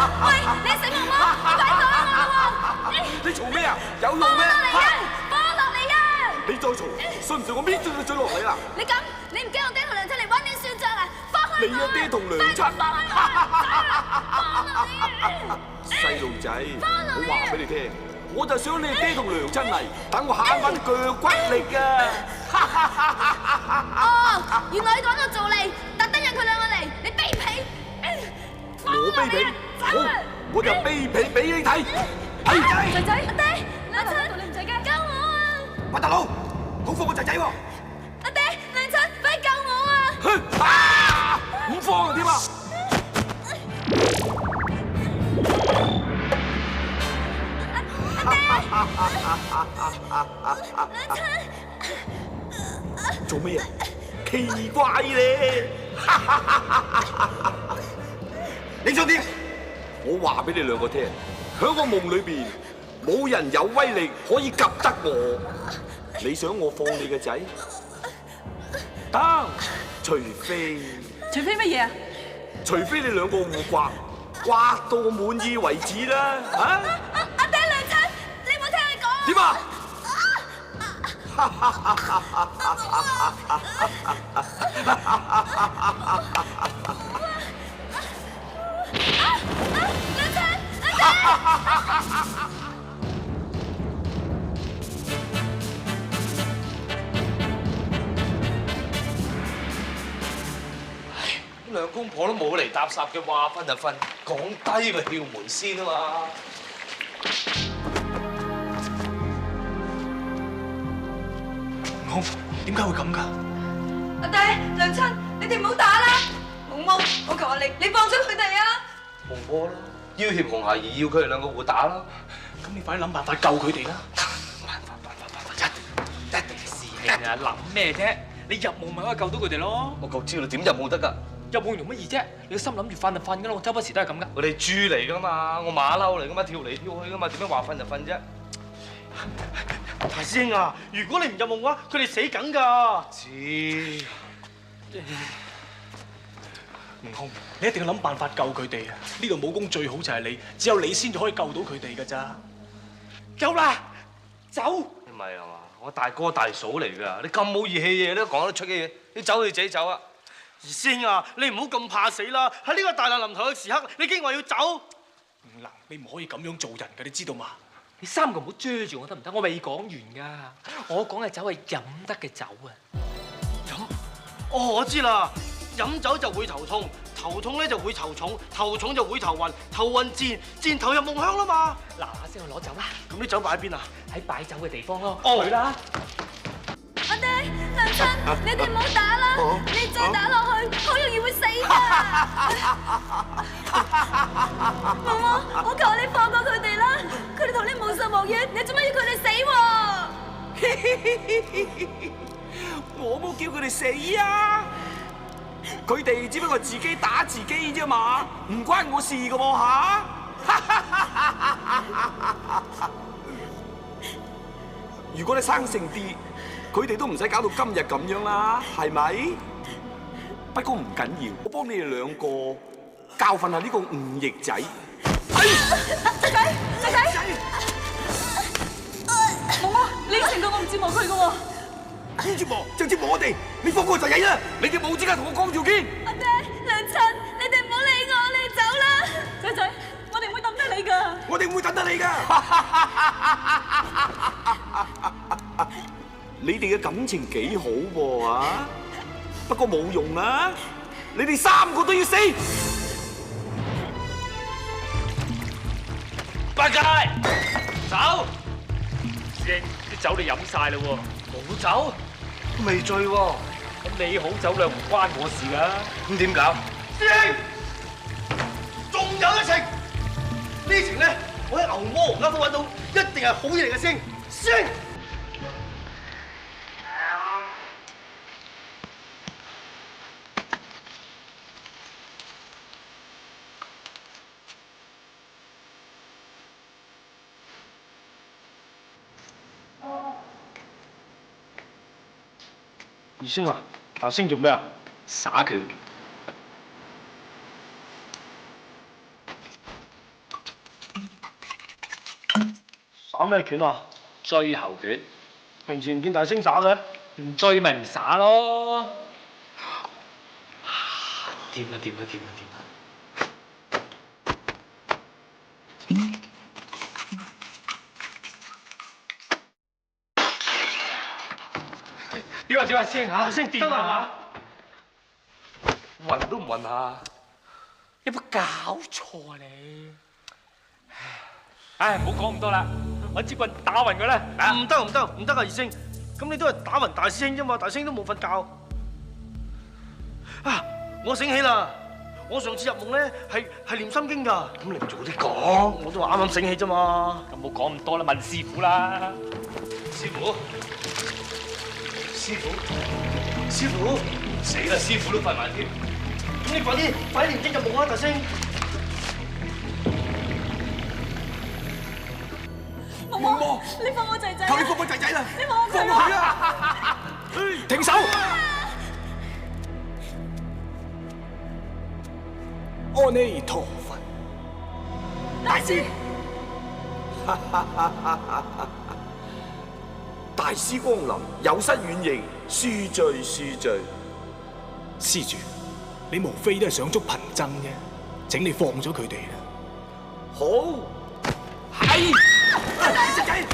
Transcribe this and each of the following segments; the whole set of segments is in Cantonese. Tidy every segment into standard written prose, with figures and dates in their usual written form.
喂，你死我媽！你快放我啦！你嘈咩啊？有用咩？放落嚟啊！你再嘈，信唔信我搣咗你嘴落嚟啊？你咁，你唔驚我爹同娘親嚟揾你算賬啊？放開我！你阿爹同娘親？細路仔，我話俾你聽，我就想你爹同娘親嚟，等我慳翻啲腳骨力㗎。哦，原來你講到做嚟，特登引佢兩個嚟，你卑鄙！我卑鄙，好，我就卑鄙俾你睇。仔仔，阿爹，娘親，你唔使驚，救我啊！喂，大佬，好放我仔仔喎！阿爹，娘親，快救我啊！啊！唔放啊，點啊？做咩啊？奇怪咧！你想點？我話俾你兩個聽，喺我夢裏邊，冇人有威力可以及得我。你想我放你個仔？得，除非乜嘢啊？除非你兩個互刮，刮到我滿意為止啦，嚇！阿爹娘親，你冇聽佢講。點啊？娘親，兩公婆都冇嚟搭霎嘅話，瞓就瞓，講低個竅門先啊嘛！點解會咁㗎？阿爹娘親，你哋唔好打啦！毛毛，我求下你，你放咗佢哋啊！紅波啦，要挾紅孩兒，要佢哋兩個互打啦！咁你快啲諗辦法救佢哋啦！一定係師兄啊，諗咩啫？你入夢咪可以救到佢哋咯！我夠知道點入冇得㗎？入夢容乜易啫？你個心諗住瞓就瞓㗎咯，我周不時都係咁㗎。我哋豬嚟㗎嘛，我馬騮嚟㗎嘛，跳嚟跳去㗎嘛，點樣話瞓就瞓啫？大師兄啊，如果你唔入夢嘅話，佢哋死梗㗎。知。悟空，你一定要諗辦法救佢哋啊！呢度武功最好就係你，只有你先至可以救到佢哋㗎咋。夠啦，走！唔係啊嘛，我大哥大嫂嚟㗎，你咁冇義氣嘅嘢都講得出嘅嘢，你走你自己走啊！二師兄啊，你唔好咁怕死啦！喺呢個大難臨頭嘅時刻，你竟然話要走？嗱，你唔可以咁樣做人㗎，你知道嘛？你三個唔好遮住我得唔得？我未講完㗎，我講嘅酒係飲得嘅酒啊！飲？哦，我知啦，飲酒就會頭痛，頭痛咧就會頭重，頭重就會頭暈，頭暈自然投入夢鄉啦嘛！嗱嗱聲去攞酒啦！咁啲酒擺喺邊啊？喺擺酒嘅地方咯。哦，去啦！阿爹娘親，你哋唔好打啦！你再打落去，好容易會死㗎！毛毛，我求你放過佢哋啦！佢哋同你無仇無怨，你做乜要佢哋死喎？我冇叫佢哋死啊！佢哋只不過自己打自己啫嘛，唔關我事噶喎嚇！如果你生性啲，佢哋都唔使搞到今日咁樣啦，係咪？不過唔緊要，我幫你哋兩個教訓下呢個忤逆仔。仔，毛毛，你嘅程度我唔折磨佢㗎喎。唔折磨就折磨我哋，你放過仔仔啦！你哋冇資格同我講條件。阿爹娘親，你哋唔好理我，你哋走啦！仔，我哋唔會抌低你㗎。我哋唔會等得你㗎。你哋嘅感情幾好喎啊！不過冇用啦，你哋三個都要死。八戒，走！師兄，啲酒你飲晒啦喎。冇酒，未醉喎。咁你好酒量唔關我事㗎。咁點搞？師兄，仲有一程，呢程咧，我喺牛魔王家都揾到，一定係好嘢嚟嘅先。師兄。二星啊，阿星做咩啊？耍拳。耍咩拳啊？追後拳，平時唔見大聲耍嘅。唔追咪唔耍咯。掂啦掂啦掂啦掂啦！點啊師兄嚇，師兄掂啊嘛？暈都唔暈下。有冇搞錯啊你？唉，唔好講咁多啦，揾支棍打暈佢啦！唔得啊，二星，咁你都係打暈大師兄啫嘛，大師兄都冇瞓覺。啊，我醒起啦，我上次入夢咧係念心經㗎。咁你唔早啲講，我都話啱啱醒起啫嘛。咁冇講咁多啦，問師傅啦。師傅，死啦！師傅都瞓埋添。咁你快啲念經入夢啦，大師兄。毛毛，你放我仔仔！求你放我仔仔啦！你放我佢放佢啊！停手！阿彌陀佛，大師，大師光臨，有失遠迎，恕罪。施主，你無非都係想捉貧僧啫，請你放咗佢哋啦。好，係。仔，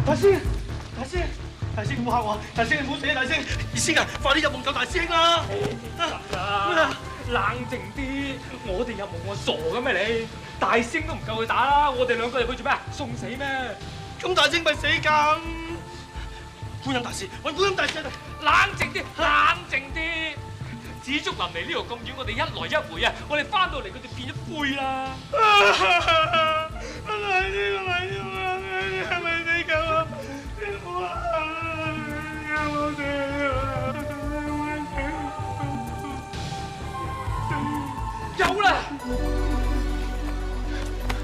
大師，大師唔好嚇我，大師你唔好死啊！大師，二師啊，快啲入夢救大師兄啦！冷靜啲，我哋入夢我傻嘅咩你？大師兄都唔夠佢打啦，我哋兩個入去做咩啊？送死咩？咁大師咪死緊！觀音大師，喂，觀音大師，冷靜啲，冷靜啲。紫竹林嚟呢度咁遠，我哋一來一回啊，我哋翻到嚟佢哋變咗灰啦。大師，係咪死緊啊？有啦！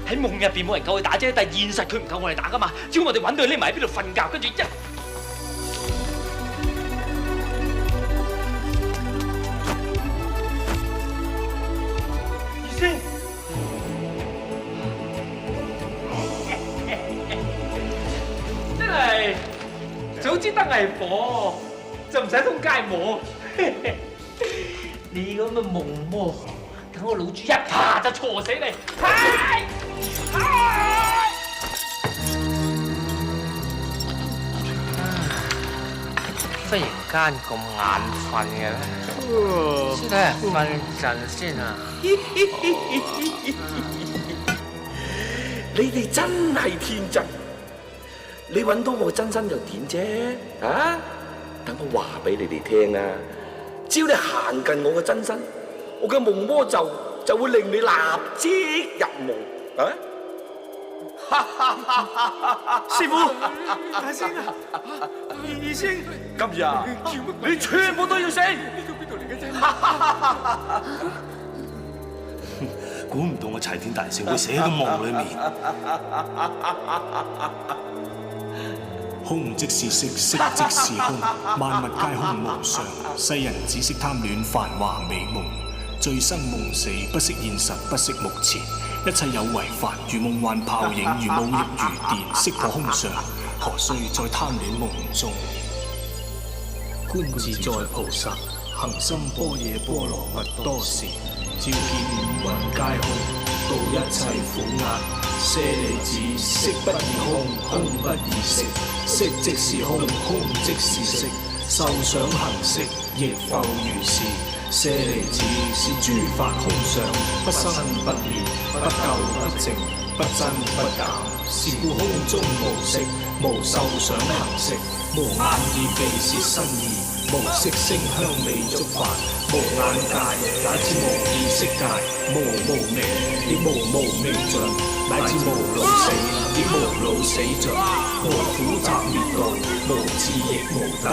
喺夢入邊冇人夠佢打啫，但係現實佢唔夠我哋打噶嘛。只要我哋揾到佢匿埋喺邊度瞓覺，跟住一。二師，真係早知燈係火，就唔使通街摸。你咁嘅夢魔，等我老豬一下就挫死你！忽然間咁眼瞓嘅咧，先睇下瞓陣先啊！你哋真係天真，你揾到我真身又點啫？啊！等我話俾你哋聽啊！只要你行近我嘅真身，我嘅夢魔就會令你立即入夢啊！師傅，大師啊，二師，今日你全部都要死！估唔到我齊天大聖會死喺個夢裏面。空即是色，色即是空，萬物皆空無常。世人只識貪戀繁華美夢，醉生夢死，不識現實，不識目前。一切有為法，如夢幻泡影，如霧亦如電，識破空常，何須再貪戀夢中？觀自在菩薩，行深般若波羅蜜多時，照見五蘊皆空，度一切苦厄。舍利子，色不異空，空不異色，色即是空，空即是色，受想行識亦復如是。舍利子是諸法空相，不生不滅，不垢不淨，不增不減。是故空中無色，無受想行識，無眼耳鼻舌身意，無色聲香味觸法，無眼界乃至無意識界，無無明亦無無明盡，乃至無老死亦無老死盡，無苦集滅道，無智亦無得，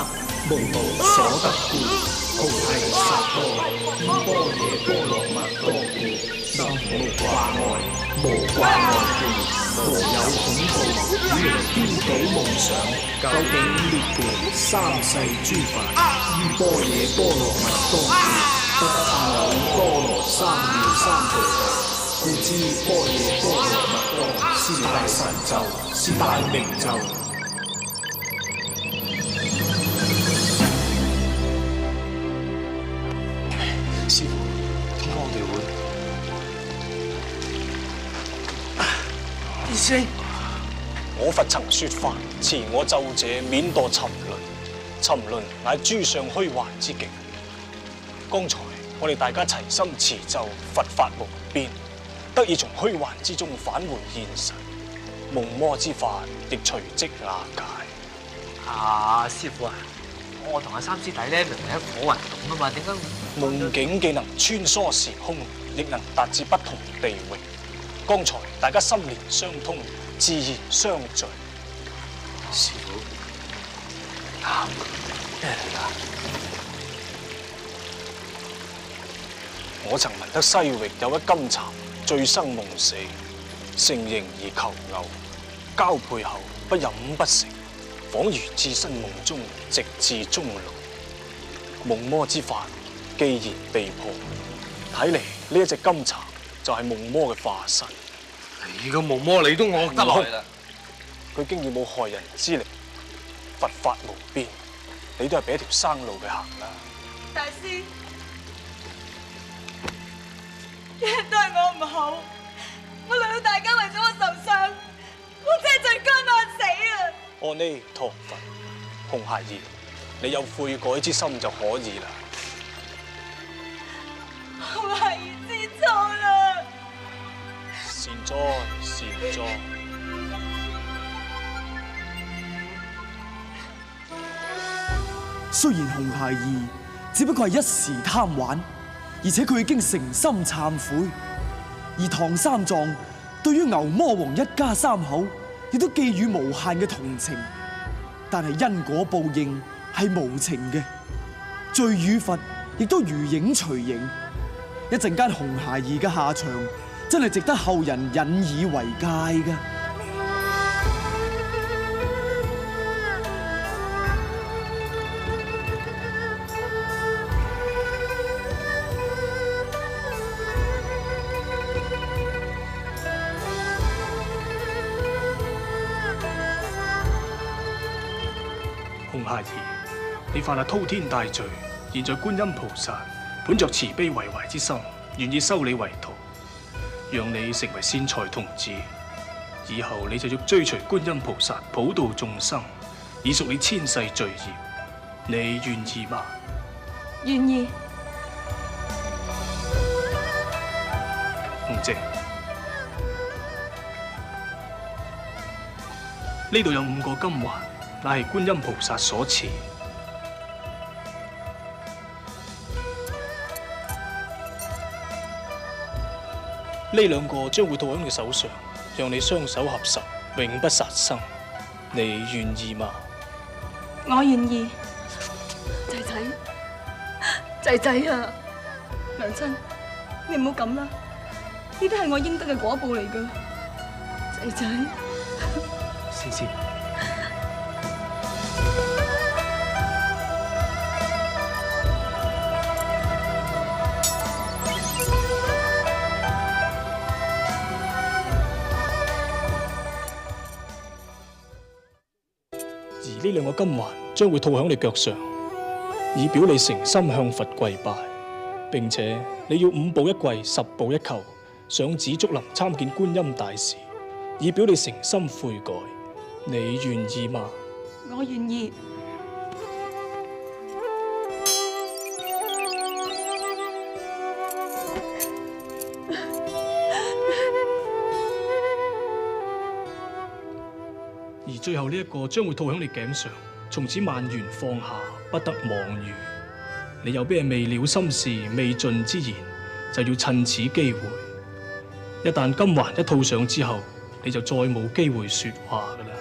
無所得故，菩提薩埵依般若波羅蜜多故，心無掛礙，無掛礙故，無有恐怖，與顛倒夢想，究竟涅槃三世諸法，依般若波羅蜜多故，得阿耨多羅三藐三菩提。故知般若波羅蜜多是大神咒，是大明咒。師傅，點解我哋會？師兄，我佛曾說法，持我咒者免墮沉淪。沉淪乃諸相虛幻之境。剛才我哋大家齊心持咒，佛法無邊，得以從虛幻之中返回現實，夢魔之法亦隨即瓦解。師傅啊，我同阿三師弟咧明明喺火雲洞啊嘛，點解夢境既能穿梭時空，亦能達至不同地域。剛才大家心連相通，自然相聚。師傅，啱，咩嚟㗎？我曾聞得西域有一金蠶，醉生夢死，成形而求偶，交配後不飲不食，仿如置身夢中，直至終老。夢魔之法既然被破，睇嚟呢一隻金蠶就係夢魔嘅化身。你個夢魔你都惡得來啦！佢經已冇害人之力，佛法無邊，你都係俾一條生路佢行啦。大師，一日都係我唔好，我令到大家為咗我受傷，我真係罪該萬死啊！阿彌陀佛，紅孩兒，你有悔改之心就可以啦。我係知錯啦。善哉善哉。雖然紅孩兒只不過係一時貪玩，而且佢已經誠心懺悔，而唐三藏對於牛魔王一家三口亦都寄予無限嘅同情，但係因果報應係無情嘅，罪與罰亦都如影隨形。一陣間紅孩兒嘅下場真係值得後人引以為戒㗎。紅孩兒，你犯下滔天大罪，現在觀音菩薩本着慈悲為懷之心，願意收你為徒，讓你成為善財童子。以後你就要追隨觀音菩薩普度眾生，以贖你千世罪業。你願意嗎？願意。紅姐，呢度有5個金環，乃係觀音菩薩所賜。呢2個將會套喺你手上，讓你雙手合十，永不殺生。你願意嗎？我願意。仔仔啊，娘親，你唔好咁啦，呢啲係我應得嘅果報嚟噶，仔仔。思思。而呢2個金環將會套喺你腳上，以表你誠心向佛跪拜，並且你要5步一跪，10步一叩，上紫竹林參見觀音大士，以表你誠心悔改。你願意嗎？我願意。而最後呢一個將會套響你頸上，從此萬緣放下，不得妄語。你有咩未了心事、未盡之言，就要趁此機會。一旦金環一套上之後，你就再冇機會說話㗎啦。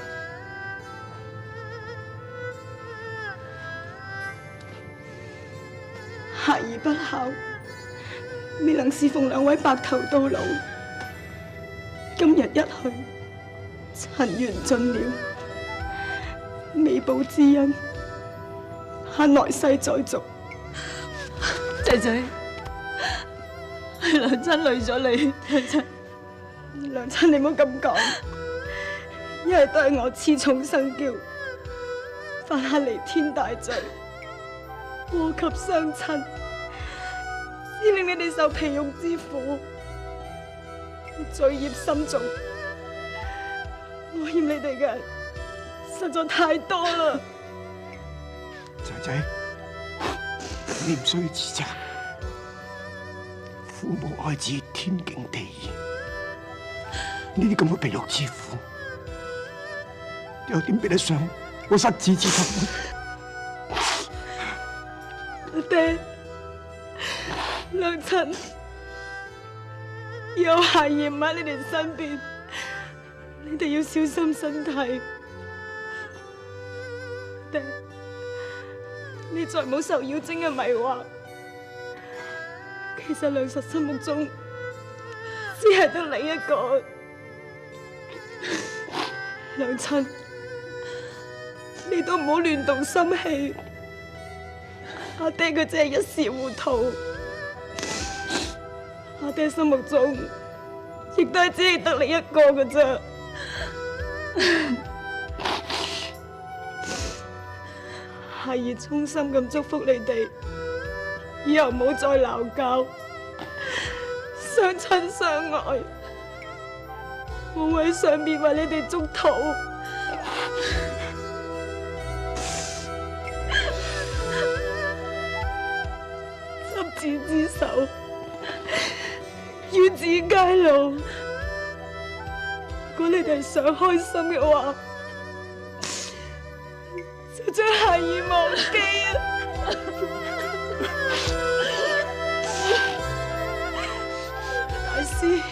孩兒不孝，未能侍奉兩位白頭到老。今日一去，塵緣盡了，未報之恩，盼來世再續。仔仔，係娘親累咗你，仔仔，娘親你唔好咁講，因為都係我恃寵生驕，犯下彌天大罪，禍及雙親，只令你哋受皮肉之苦，罪孽深重。我欠你哋嘅實在太多啦。仔仔，你唔需要自責。父母愛子天經地義，呢啲咁嘅皮肉之苦，又點比得上我失子之痛？阿爹，娘親，有孩兒唔喺你哋身邊，你哋要小心身體。爹，你再唔好受妖精嘅迷惑。其實娘實心目中只係得你一個。娘親，你都唔好亂動心氣。阿爹佢只係一時糊塗，阿爹心目中亦都係只係得你一個㗎啫。孩兒衷心咁祝福你哋，以後唔好再鬧交，相親相愛。我會喺上邊為你哋祝禱。執子之手，與子偕老。如果你哋想開心嘅話，就將孩兒忘記啊！大師。